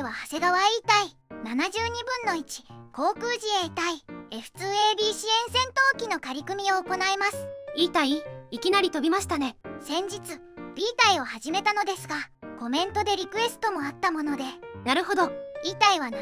は長谷川 E 隊72分の1航空自衛隊 F2AB 支援戦闘機の仮組みを行います。 E 隊、いきなり飛びましたね。先日 B 隊を始めたのですが、コメントでリクエストもあったもので。なるほど。 E 隊は72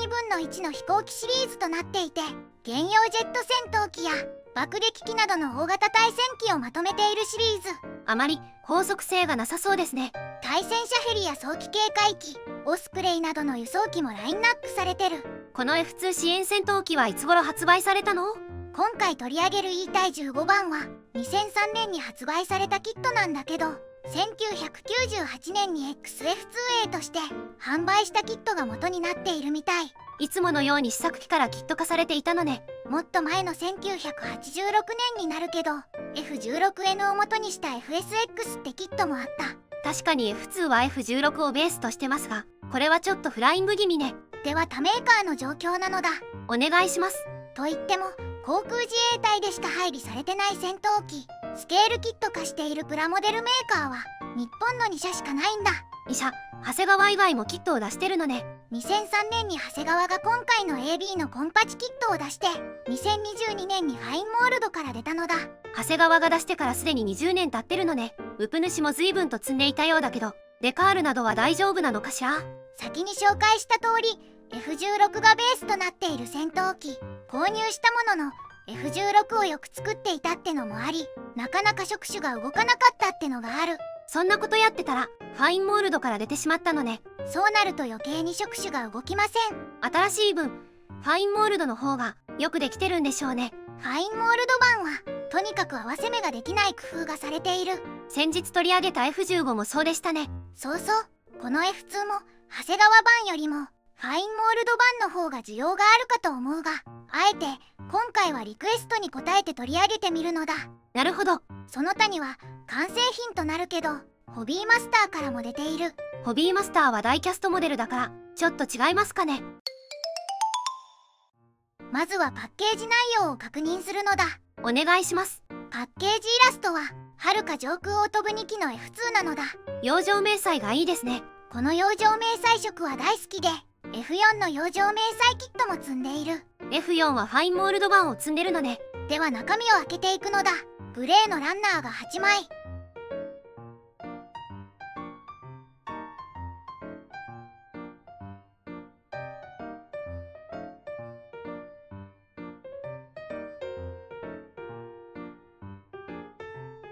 分の1の飛行機シリーズとなっていて、原用ジェット戦闘機や爆撃機などの大型対戦機をまとめているシリーズ。あまり法則性がなさそうですね。対戦車ヘリや早期警戒機、オスプレイなどの輸送機もラインナップされてる。この F2 支援戦闘機はいつ頃発売されたの？今回取り上げる E 隊15番は2003年に発売されたキットなんだけど、1998年に XF2A として販売したキットが元になっているみたい。いつものように試作機からキット化されていたのね。もっと前の1986年になるけど、 F16N を元にした FSX ってキットもあった。確かに F2 は F16 をベースとしてますが、これはちょっとフライング気味ね。では他メーカーの状況なのだ。お願いします。と言っても航空自衛隊でしか配備されてない戦闘機、スケールキット化しているプラモデルメーカーは日本の2社しかないんだ。2社、長谷川以外もキットを出してるのね。2003年に長谷川が今回の AB のコンパチキットを出して、2022年にファインモールドから出たのだ。長谷川が出してからすでに20年経ってるのね。ウプ主も随分と積んでいたようだけど、デカールなどは大丈夫なのかしら？先に紹介した通り F16 がベースとなっている戦闘機、購入したものの F16 をよく作っていたってのもあり、なかなか触手が動かなかったってのがある。そんなことやってたらファインモールドから出てしまったのね。そうなると余計に触手が動きません。新しい分ファインモールドの方がよくできてるんでしょうね。ファインモールド版はとにかく合わせ目ができない工夫がされている。先日取り上げた F15 もそうでしたね。そうそう、この F2 も長谷川版よりもファインモールド版の方が需要があるかと思うが、あえて今回はリクエストに応えて取り上げてみるのだ。なるほど。その他には完成品となるけどホビーマスターからも出ている。ホビーマスターはダイキャストモデルだからちょっと違いますかね。まずはパッケージ内容を確認するのだ。お願いします。パッケージイラストは遥か上空を飛ぶ2機の F2 なのだ。洋上迷彩がいいですね。この洋上迷彩色は大好きで F4 の洋上迷彩キットも積んでいる。 F4 はファインモールド版を積んでるのね。では中身を開けていくのだ。グレーのランナーが8枚、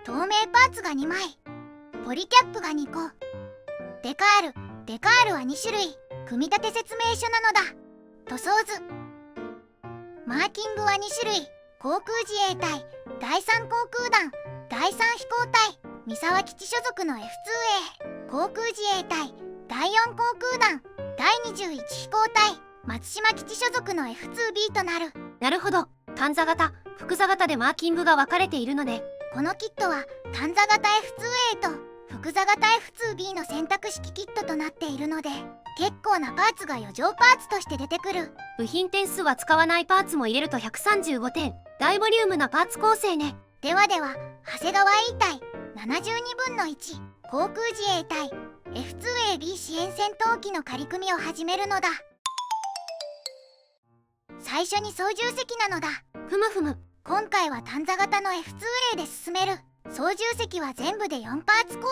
透明パーツが2枚、ポリキャップが2個、デカールは2種類。組み立て説明書なのだ。塗装図、マーキングは2種類。航空自衛隊第3航空団第3飛行隊三沢基地所属の F2A、 航空自衛隊第4航空団第21飛行隊松島基地所属の F2B となる。なるほど。単座型、複座型でマーキングが分かれているのね。このキットは単座型 F2A と複座型 F2B の選択式キットとなっているので、結構なパーツが余剰パーツとして出てくる。部品点数は使わないパーツも入れると135点。大ボリュームなパーツ構成ね。では長谷川 E 隊72分の1航空自衛隊 F2AB 支援戦闘機の仮組みを始めるのだ。最初に操縦席なのだ。ふむふむ。今回は単座型の F2A で進める。操縦席は全部で4パーツ構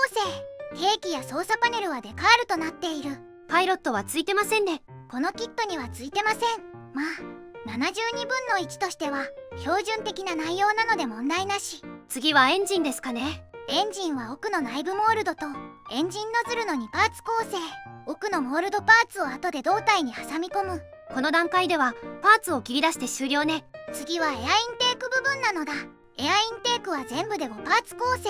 成。兵器や操作パネルはデカールとなっている。パイロットはついてませんね。このキットにはついてません。まあ72分の1としては標準的な内容なので問題なし。次はエンジンですかね。エンジンは奥の内部モールドとエンジンノズルの2パーツ構成。奥のモールドパーツを後で胴体に挟み込む。この段階ではパーツを切り出して終了ね。次はエアインテーク部分なのだ。エアインテークは全部で5パーツ構成。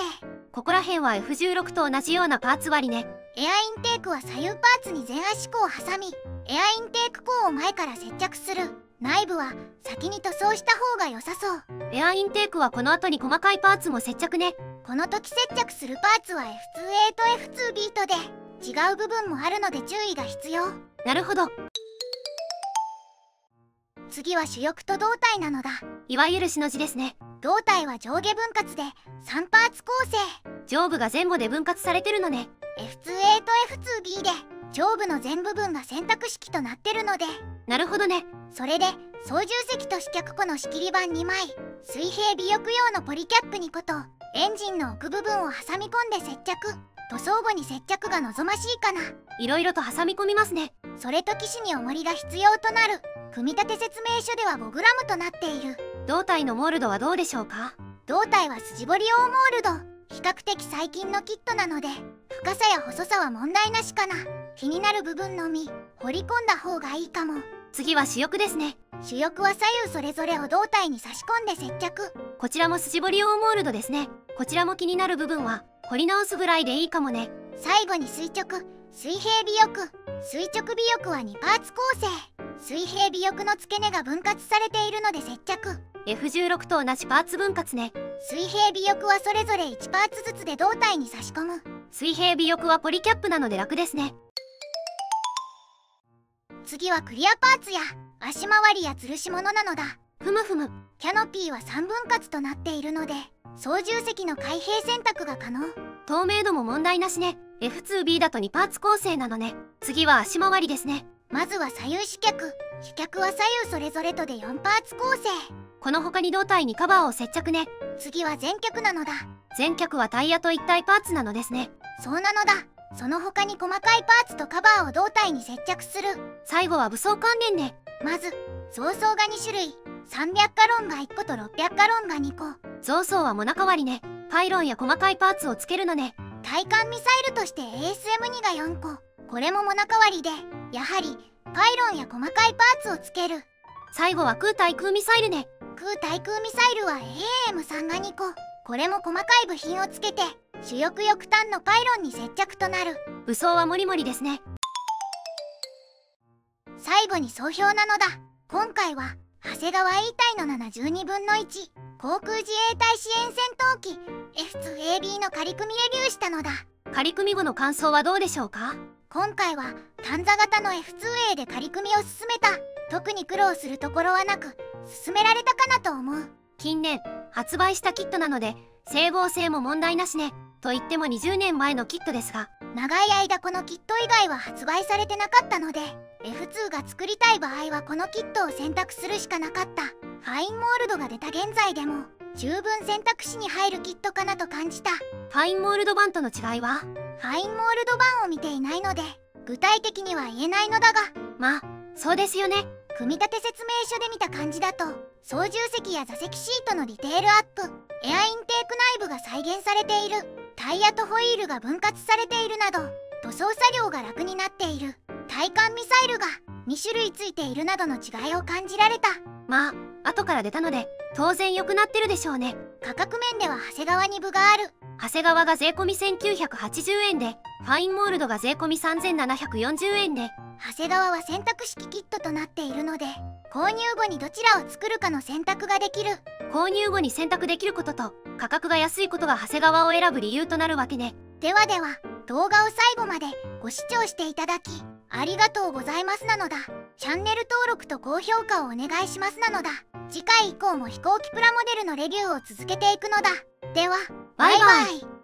ここら辺は F16 と同じようなパーツ割りね。エアインテークは左右パーツに前足甲を挟み、エアインテーク甲を前から接着する。内部は先に塗装した方が良さそう。エアインテークはこの後に細かいパーツも接着ね。この時接着するパーツは F2A と F2B とで違う部分もあるので注意が必要。なるほど。次は主翼と胴体なのだ。いわゆるしの字ですね。胴体は上下分割で3パーツ構成。上部が前後で分割されてるのね。F2A と F2B で上部の全部分が選択式となってるので。なるほどね。それで操縦席と試脚庫の仕切り板2枚、水平尾翼用のポリキャップ2個とエンジンの奥部分を挟み込んで接着。塗装後に接着が望ましいかな。いろいろと挟み込みますね。それと機種に重りが必要となる。組み立て説明書では 5g となっている。胴体のモールドはどうでしょうか？胴体は筋彫り用モールド。比較的最近のキットなので深さや細さは問題なしかな。気になる部分のみ彫り込んだ方がいいかも。次は主翼ですね。主翼は左右それぞれを胴体に差し込んで接着。こちらも筋彫り用モールドですね。こちらも気になる部分は彫り直すぐらいでいいかもね。最後に垂直、水平尾翼。垂直尾翼は2パーツ構成。水平尾翼の付け根が分割されているので接着。F16 と同じパーツ分割ね。水平尾翼はそれぞれ1パーツずつで胴体に差し込む。水平尾翼はポリキャップなので楽ですね。次はクリアパーツや足回りや吊るし物なのだ。ふむふむ。キャノピーは3分割となっているので操縦席の開閉選択が可能。透明度も問題なしね。F2B だと2パーツ構成なのね。次は足回りですね。まずは左右主脚。主脚は左右それぞれとで4パーツ構成。この他に胴体にカバーを接着ね。次は前脚なのだ。前脚はタイヤと一体パーツなのですね。そうなのだ。その他に細かいパーツとカバーを胴体に接着する。最後は武装関連ね。まず増装が2種類。300カロンが1個と600カロンが2個。増装はモナ代わりね。パイロンや細かいパーツをつけるのね。対艦ミサイルとして ASM2 が4個。これもモナ代わりでやはりパイロンや細かいパーツをつける。最後は空対空ミサイルね。空対空ミサイルは AAM3 が2個。これも細かい部品をつけて主翼翼端のパイロンに接着となる。武装はモリモリですね。最後に総評なのだ。今回は長谷川 E 隊の72分の1航空自衛隊支援戦闘機 F2AB の仮組みレビューしたのだ。仮組み後の感想はどうでしょうか？今回は短座型の F2A で仮組みを進めた。特に苦労するところはなく進められたかなと思う。近年発売したキットなので整合性も問題なしね。と言っても20年前のキットですが、長い間このキット以外は発売されてなかったので F2 が作りたい場合はこのキットを選択するしかなかった。ファインモールドが出た現在でも十分選択肢に入るキットかなと感じた。ファインモールド版との違いは？ファインモールド版を見ていないので具体的には言えないのだが、まあそうですよね。組み立て説明書で見た感じだと操縦席や座席シートのディテールアップ、エアインテーク内部が再現されている、タイヤとホイールが分割されているなど塗装作業が楽になっている、対艦ミサイルが2種類ついているなどの違いを感じられた。まあ後から出たので当然良くなってるでしょうね。価格面では長谷川に分がある。長谷川が税込み1980円でファインモールドが税込み3740円で、長谷川は選択式キットとなっているので購入後にどちらを作るかの選択ができる。購入後に選択できることと価格が安いことが長谷川を選ぶ理由となるわけね。ではでは動画を最後までご視聴していただきありがとうございますなのだ。チャンネル登録と高評価をお願いしますなのだ。次回以降も飛行機プラモデルのレビューを続けていくのだ。ではバイバイ。